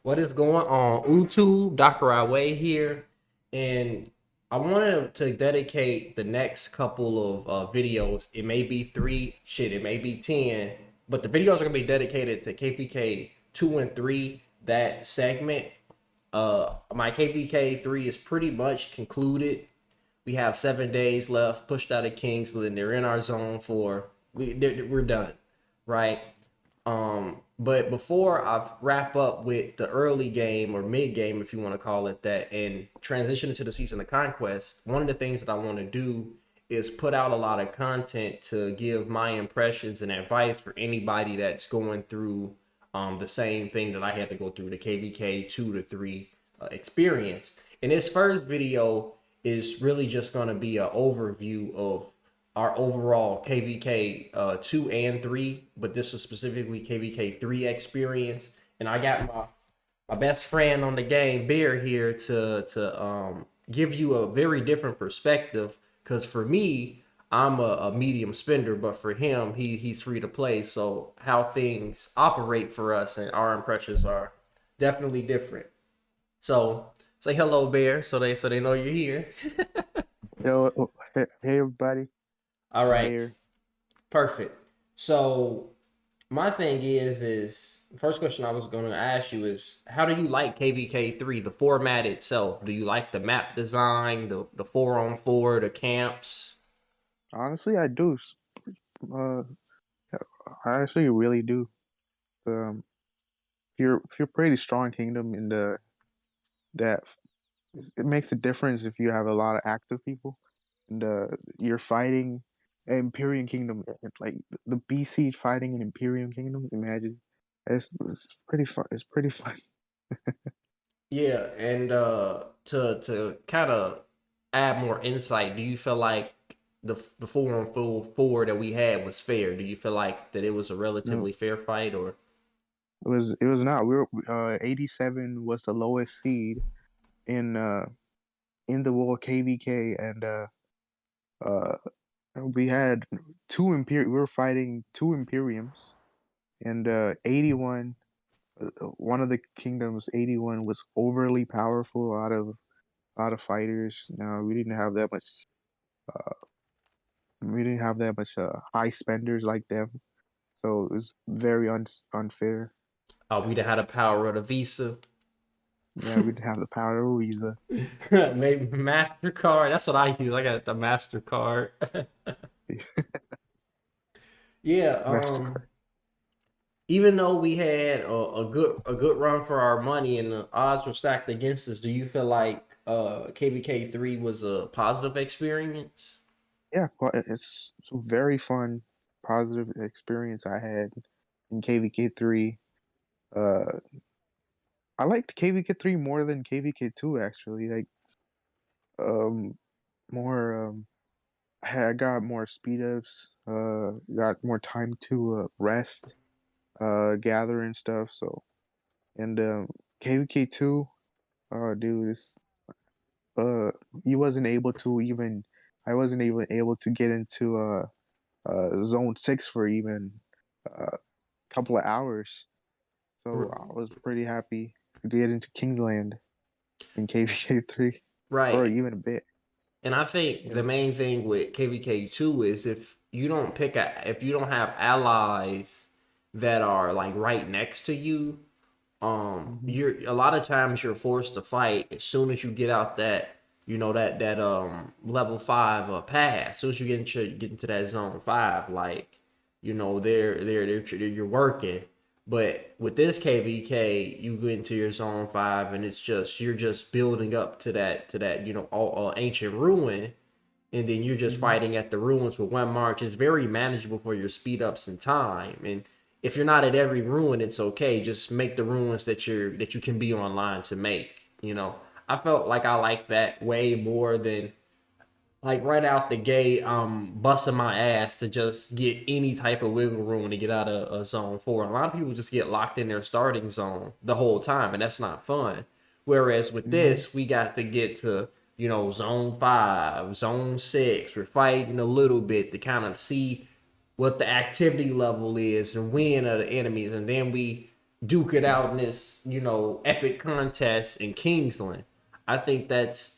What is going on? YouTube, Dr. Iway here, and I wanted to dedicate the next couple of videos. It may be three, shit, it may be 10, but the videos are gonna be dedicated to KvK 2 and 3. That segment, my KvK 3 is pretty much concluded. We have 7 days left, pushed out of Kingsland. They're in our zone 4. We're done, right? But before I wrap up with the early game or mid game, if you want to call it that, and transition into the season of conquest, one of the things that I want to do is put out a lot of content to give my impressions and advice for anybody that's going through the same thing that I had to go through, the KvK 2 to 3 experience. And this first video is really just going to be an overview of our overall KvK 2 and 3, but this is specifically KvK 3 experience. And I got my best friend on the game, Bear, here to give you a very different perspective. Because for me, I'm a medium spender, but for him, he's free to play. So how things operate for us and our impressions are definitely different. So say hello, Bear, so they know you're here. Yo, hey everybody, All I'm right, here. perfect. So my thing is first question I was going to ask you is how do you like KvK 3, the format itself? Do you like the map design, the 4 on 4, the camps? Honestly, I do. Uh, I actually really do. If you're pretty strong kingdom in the that it makes a difference if you have a lot of active people and you're fighting Imperium Kingdom, like the BC fighting an Imperium Kingdom. Imagine it's pretty fun. It's pretty fun. Yeah, and to kind of add more insight, do you feel like the 4 on 4 that we had was fair? Do you feel like that it was a No, relatively fair fight or it was not. We were 87 was the lowest seed in in the world KvK, and uh we had we were fighting two Imperiums, and 81. One of the kingdoms, 81, was overly powerful. A lot of fighters. Now uh, we didn't have that much high spenders like them, so it was very unfair. we'd have had a power of the Visa? Yeah, we didn't have the power of Louisa. Maybe MasterCard. That's what I use. I got the MasterCard. Yeah, Mastercard. even though we had a good run for our money and the odds were stacked against us, do you feel like KvK 3 was a positive experience? Yeah, it's a very fun, positive experience I had in KvK 3. Uh, I liked KvK 3 more than KvK 2 actually. Like um more I got more speed ups, got more time to rest, gather and stuff. So and KvK 2, dude, it's uh you wasn't able to even I wasn't even able to get into zone 6 for even a couple of hours. So I was pretty happy to get into Kingsland in KvK 3 or Right. even a bit. And I think Yeah. the main thing with KvK 2 is if you don't have allies that are like right next to you, Hmm. you're a lot of times you're forced to fight as soon as you get out that level 5 pass. As soon as you get into that zone 5, like they're you're working. But with this KvK, you go into your zone 5 and you're just building up to that all ancient ruin, and then you're just Hmm. fighting at the ruins with one march. It's very manageable for your speed ups and time. And if you're not at every ruin, it's okay. Just make the ruins that you can be online to make. I felt like I like that way more than like right out the gate, busting my ass to just get any type of wiggle room to get out of zone 4. A lot of people just get locked in their starting zone the whole time, and that's not fun. Whereas with Hmm. this, we got to get to zone 5, zone 6. We're fighting a little bit to kind of see what the activity level is and when are the enemies, and then we duke it out in this, epic contest in Kingsland. I think that's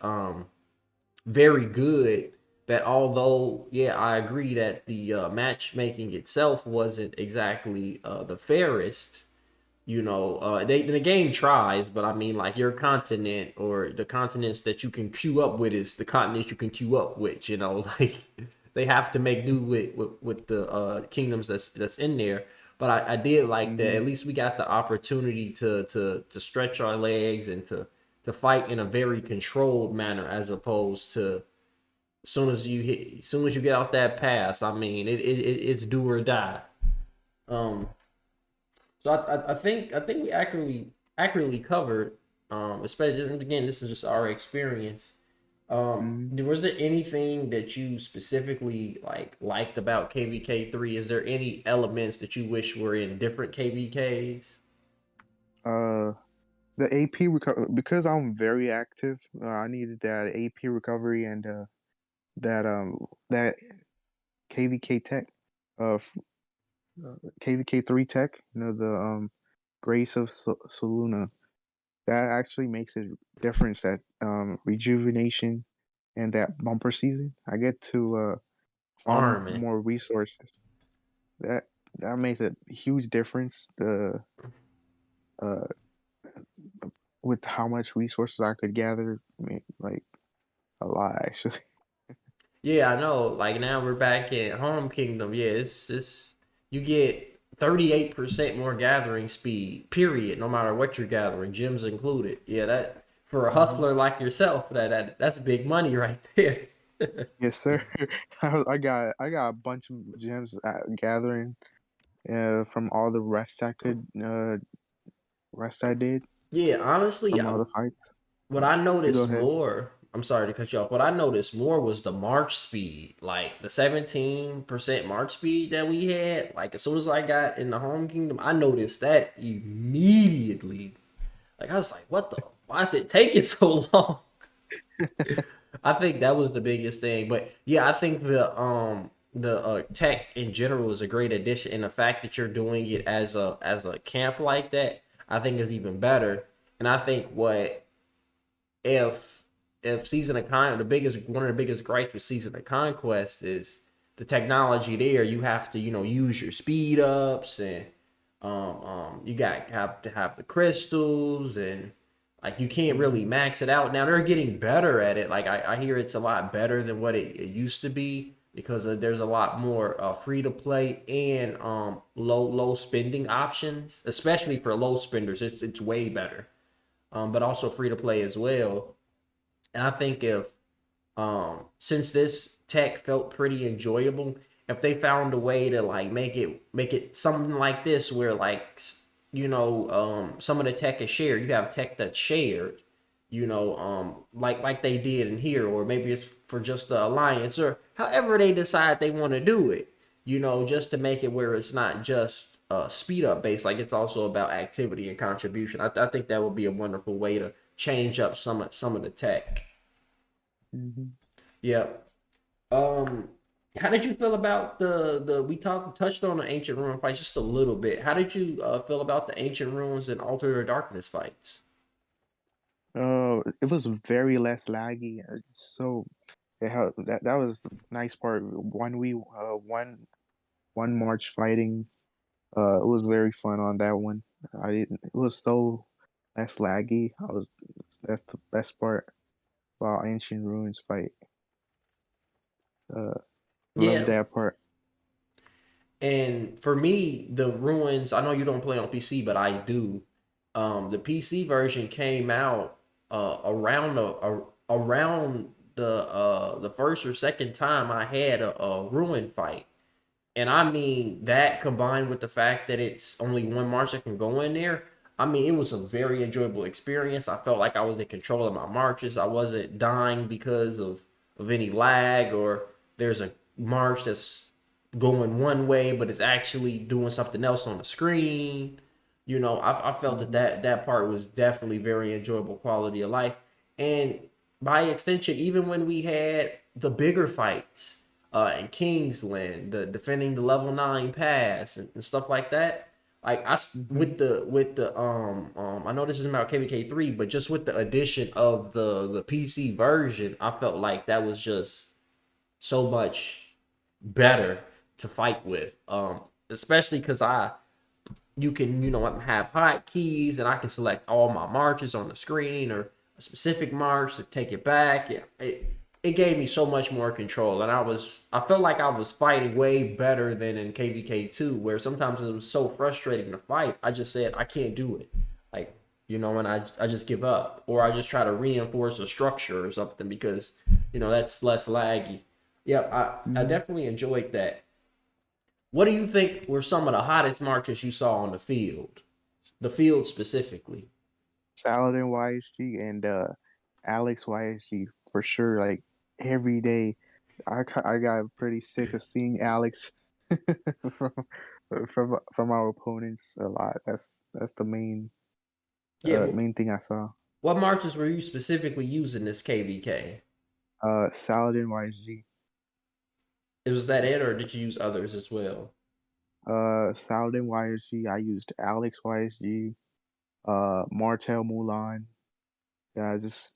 very good. That although, yeah, I agree that the matchmaking itself wasn't exactly the fairest. The game tries, but I mean, like your continent or the continents that you can queue up with is the continents you can queue up with. Like they have to make do with the kingdoms that's in there. But I did like that. Mm-hmm. At least we got the opportunity to stretch our legs and to fight in a very controlled manner, as opposed to as soon as you get out that pass. I mean, it's do or die. Um, so I think we accurately covered, especially again, this is just our experience. Mm-hmm. Was there anything that you specifically liked about KvK3? Is there any elements that you wish were in different KvKs? Uh, the AP recovery, because I'm very active. I needed that AP recovery and that KvK tech, KvK 3 tech. The Grace of Soluna. That actually makes a difference. That rejuvenation and that bumper season. I get to farm Farming. more resources. That that makes a huge difference. The uh with how much resources I could gather, like a lot actually. Yeah, I know. Like now we're back at Home Kingdom. Yeah, it's you get 38% more gathering speed, period, no matter what you're gathering, gems included. Yeah, that for a Hmm. hustler like yourself, that's big money right there. Yes, sir. I got a bunch of gems gathering from all the rest I did Yeah, honestly, from all the fights. what I You go noticed ahead. more, I'm sorry to cut you off. What I noticed more was the march speed, like the 17% march speed that we had. Like as soon as I got in the Home Kingdom, I noticed that immediately. Like I was like, what the? Why is it taking so long? I think that was the biggest thing. But yeah, I think the tech in general is a great addition, and the fact that you're doing it as a camp like that, I think is even better. And I think what if Season of Con the biggest one of the biggest gripes with Season of Conquest is the technology there. You have to use your speed ups, and you got have to have the crystals, and like you can't really Hmm. max it out. Now they're getting better at it. Like I hear it's a lot better than what it used to be, because there's a lot more free to play and low spending options, especially for low spenders. It's way better. But also free to play as well. And I think if since this tech felt pretty enjoyable, if they found a way to like make it something like this where some of the tech is shared. You have tech that's shared, like they did in here, or maybe it's for just the alliance, or however they decide they want to do it, just to make it where it's not just speed up based, like it's also about activity and contribution. I think that would be a wonderful way to change up some of the tech. Hmm. Yep. Um, how did you feel about the we touched on the ancient ruin fight just a little bit. How did you feel about the ancient ruins and altar of darkness fights? It was very less laggy. So that was the nice part. One march fighting. It was very fun on that one. I didn't. It was so less laggy. I was. That's the best part about Ancient Ruins fight. Uh, love Yeah, that part. and for me, the ruins. I know you don't play on PC, but I do. The PC version came out around the first or second time I had a ruin fight. And I mean that combined with the fact that it's only one march that can go in there. I mean, it was a very enjoyable experience. I felt like I was in control of my marches. I wasn't dying because of any lag, or there's a march that's going one way but it's actually doing something else on the screen. I felt that, Hmm. that part was definitely very enjoyable quality of life. And by extension, even when we had the bigger fights in Kingsland, the defending the level 9 pass and stuff like that. Like Hmm. with the I know this is about KvK 3, but just with the addition of the PC version, I felt like that was just so much better to fight with. Especially because you can, have hotkeys and I can select all my marches on the screen or a specific march to take it back. Yeah, it gave me so much more control, and I felt like I was fighting way better than in KvK 2, where sometimes it was so frustrating to fight. I just said I can't do it, like, and I just give up, or I just try to reinforce a structure or something because that's less laggy. Yep, I Hmm. definitely enjoyed that. What do you think were some of the hottest marches you saw on the field? The field specifically. Saladin YSG and Alex YSG for sure. Like every day, I got pretty sick of seeing Alex from from our opponents a lot. That's the Yeah, main thing I saw. what marches were you specifically using this KVK? Saladin YSG. Was that it, Yes. or did you use others as well? Saladin YSG. I used Alex YSG. Martel Mulan. Yeah, I just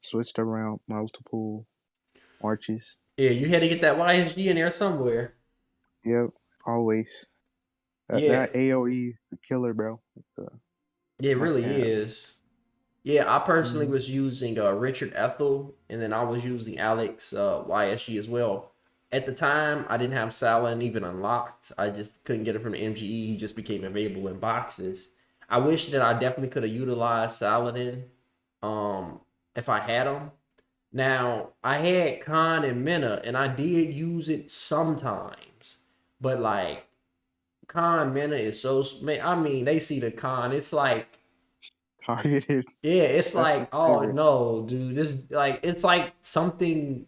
switched around multiple marches. Yeah, you had to get that YSG in there somewhere. Yep, always. Yeah, That AOE killer, bro. It's a it must really have. is. Yeah, I personally Hmm. was using Richard Ethel, and then I was using Alex YSG as well. At the time, I didn't have Saladin even unlocked. I just couldn't get it from the MGE. He just became available in boxes. I wish that I definitely could have utilized Saladin um, if I had him. Now, I had Khan and Mena, and I did use it sometimes. But, like, Khan Mena is so. I mean, they see the Khan. It's like, Targeted. yeah, it's That's the like, oh favorite. no, dude, this like it's like something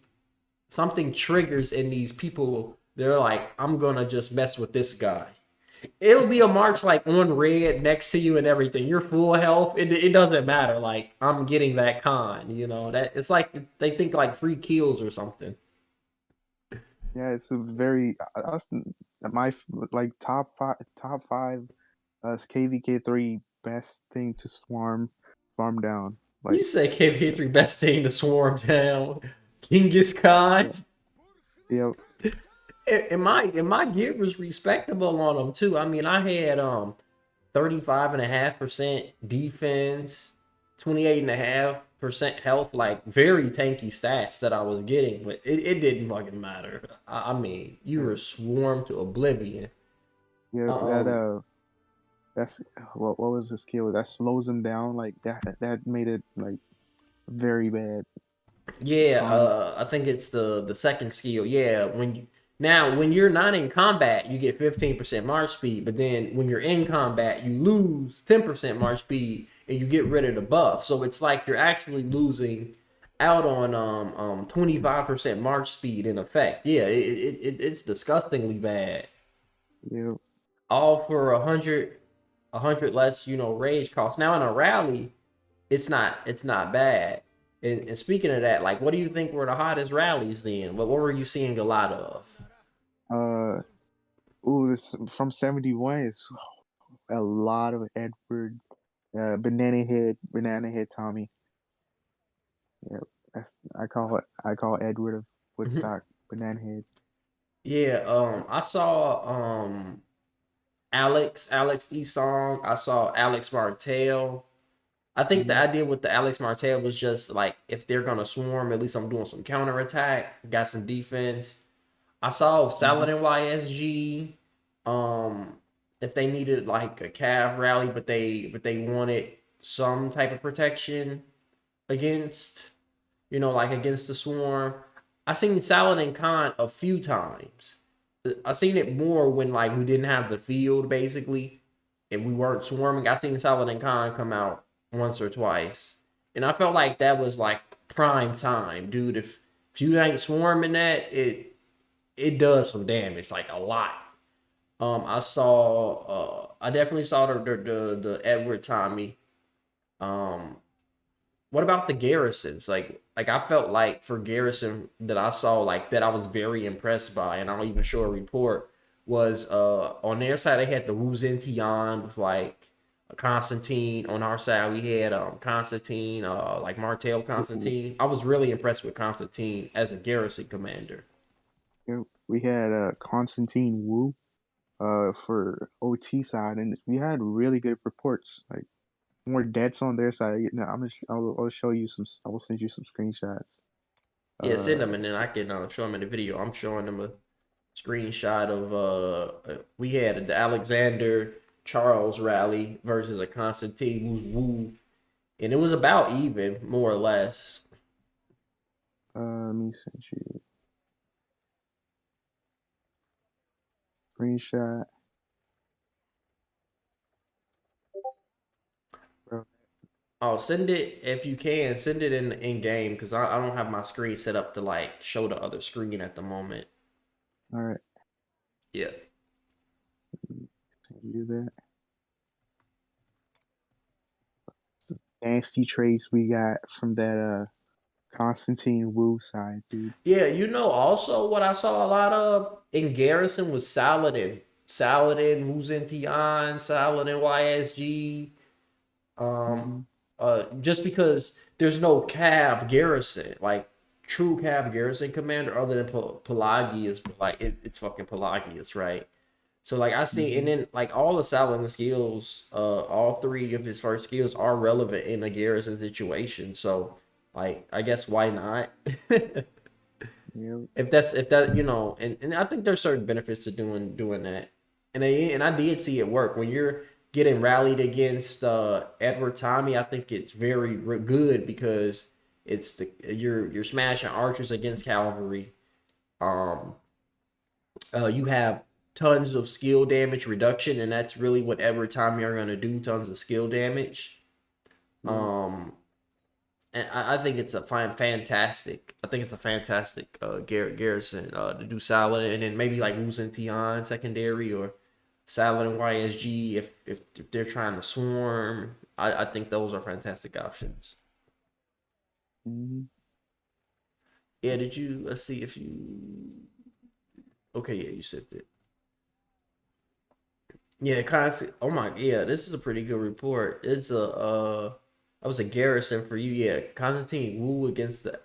triggers in these people. They're like, I'm gonna just mess with this guy. It'll be a march like on red next to you and everything. You're full health. It doesn't matter. Like I'm getting that con. That it's like they think like free kills or something. Yeah, it's a very that's my like top five KVK3 best thing to farm down. You Like say KV3 best thing to swarm down, Genghis Khan. yeah, yeah. And my gear was respectable on them too. I mean, I had 35.5% defense, 28.5% health, like very tanky stats that I was getting, but it didn't fucking matter. I mean, you Yeah, were swarmed to oblivion. yeah, Um, that's what was the skill that slows him down like that made it like very bad yeah, farm. I think it's the second skill. Yeah, when you're not in combat, you get 15% march speed, but then when you're in combat, you lose 10% march speed and you get rid of the buff. So it's like you're actually losing out on 25% march speed in effect. Yeah, it's disgustingly bad. Yeah, All for a hundred less, rage cost. Now in a rally, it's not bad. And speaking of that, like, what do you think were the hottest rallies then? What were you seeing a lot of? uh ooh, this from 71 is a lot of Edward, banana head Tommy. Yeah, that's I call Edward of Woodstock banana head. Yeah, I saw Alex Esong. I saw Alex Martel. I think the Hmm. idea with the Alex Martel was just like if they're gonna swarm, at least I'm doing some counterattack, got some defense. I saw Hmm. Saladin YSG. Um, if they needed like a calf rally, but they wanted some type of protection against, like against the swarm. I seen Saladin Khan a few times. I seen it more when like we didn't have the field basically, and we weren't swarming. I seen Saladin Khan come out once or twice, and I felt like that was like prime time, dude. If you ain't swarming that, it does some damage, like a lot. I definitely saw the Edward Tommy. Um, what about the Garrisons? Like I felt like for Garrison that I saw like that I was very impressed by, and I'll even show a report was on their side they had the Wu Zetian with like Constantine. On our side we had Constantine, like Martel Ooh, Constantine. I was really impressed with Constantine as a garrison commander. yeah, we had Constantine Wu for OT side, and we had really good reports. Like more deaths on their side. Now I'll show you some. I will send you some screenshots. Yeah, send them and then Let's I see. can show them in the video. I'm showing them a screenshot of we had the Alexander Charles rally versus a Constantine Wu, and it was about even more or less. Let me send you a screenshot. Bro. Oh, send it if you can. Send it in game because I don't have my screen set up to like show the other screen at the moment. All right, Yeah. send you that. Some nasty traits we got from that Constantine Wu side, dude. Yeah, also what I saw a lot of in Garrison was Saladin, Muzentian, Saladin YSG. Um, Mm-hmm. just because there's no Cav Garrison, like true Cav Garrison commander other than Pelagius, but like it's fucking Pelagius, right? So like I see, and Mm-hmm. then like all the Saladin skills, all three of his first skills are relevant in a Garrison situation. So like I guess why not? Yep. If that and I think there's certain benefits to doing that, and I did see it work when you're getting rallied against Edward Tommy. I think it's very good because you're smashing archers against cavalry. Um, you have tons of skill damage reduction, and that's really what Edward Tommy are gonna do. Tons of skill damage. Yep. Um, and I think it's a fantastic. I think it's a fantastic Garrison to do Salad and then maybe like losing Tion secondary or Salad and YSG if they're trying to swarm. I think those are fantastic options. Mm-hmm. Yeah, did you? Let's see if you. Okay, yeah, you said that. Yeah, constant. Oh my, yeah, this is a pretty good report. It's a that was a Garrison for you. Yeah, Constantine Wu against the.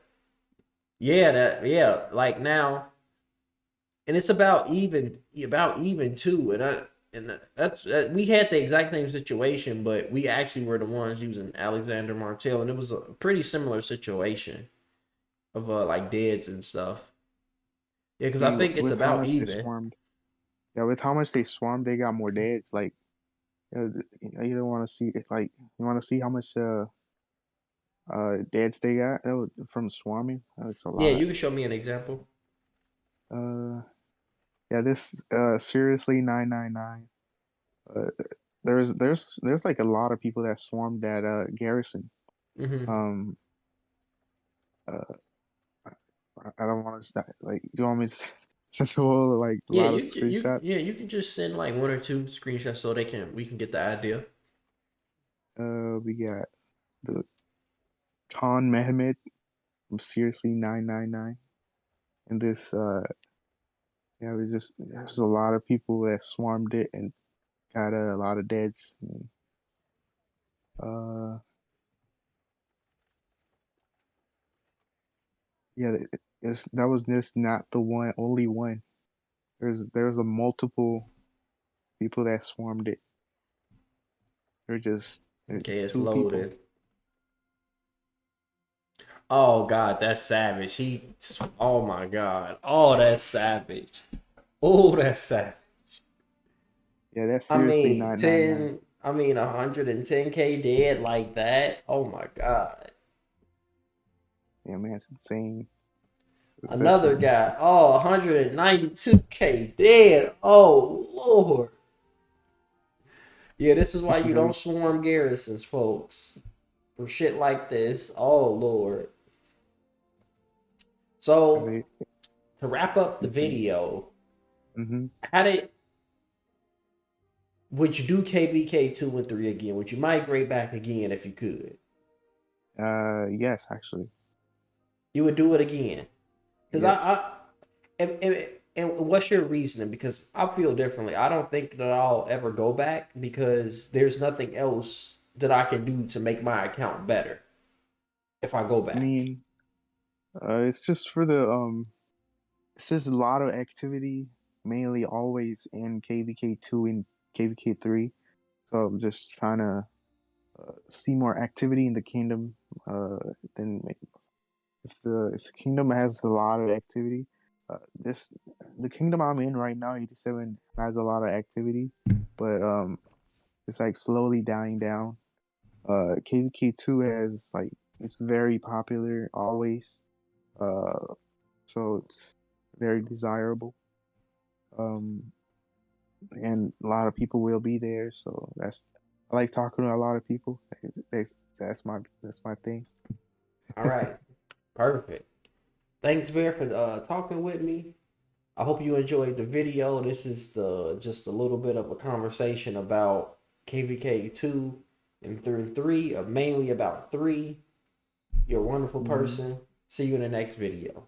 Yeah, like now. And it's about even too. And that's we had the exact same situation, but we actually were the ones using Alexander Martel, and it was a pretty similar situation of like deads and stuff. Yeah, because I See, think it's with how about much they even. swarmed, yeah, with how much they swarmed, they got more deads. Like, you don't want to see if like you want to see how much deads they got from swarming. That's a Yeah, lot. you can show me an example. Uh, yeah, this seriously 999. Uh, there's like a lot of people that swarmed that garrison. Hmm. Um, uh, I don't want to stop. Like, do you want me to send a whole like a Yeah, lot of screenshots? you can just send like one or two screenshots so we can get the idea. We got the Khan Mehmed from Seriously 999, and this yeah, we just there's a lot of people that swarmed it and got a lot of deads. Uh, yeah, that was just not the one, only one. There's a multiple people that swarmed it. They're just Okay, it's it's two people. loaded. Oh God, that's savage. Oh my God. Oh, that's savage. Oh, that's savage. Yeah, that's I seriously mean, 999. 110K dead like that. Oh my God. Yeah, man, it's insane. That's Another insane. guy. Oh, 192K dead. Oh Lord. Yeah, this is why you Very, don't swarm garrisons, folks. For shit like this. Oh Lord. So very, to wrap it's up the insane. video, Mm-hmm. how did would you do KvK 2 and 3 again? Would you migrate back again if you could? Yes, actually, You would do it again. Because yes. if And what's your reasoning? Because I feel differently. I don't think that I'll ever go back because there's nothing else that I can do to make my account better if I go I back. mean, it's just for the it's just a lot of activity, mainly always in KvK two and KvK three. So I'm just trying to see more activity in the kingdom. Then if the kingdom has a lot of activity, this the kingdom I'm in right now, 87, has a lot of activity, but it's like slowly dying down. KvK two has like it's very popular always. Uh, so it's very desirable. Um, and a lot of people will be there. So that's I like talking to a lot of people. They, that's my thing. All right, perfect. Thanks, Bear, for talking with me. I hope you enjoyed the video. This is the just a little bit of a conversation about KVK 2 and 3, mainly about 3. You're a wonderful Mhm. person. See you in the next video.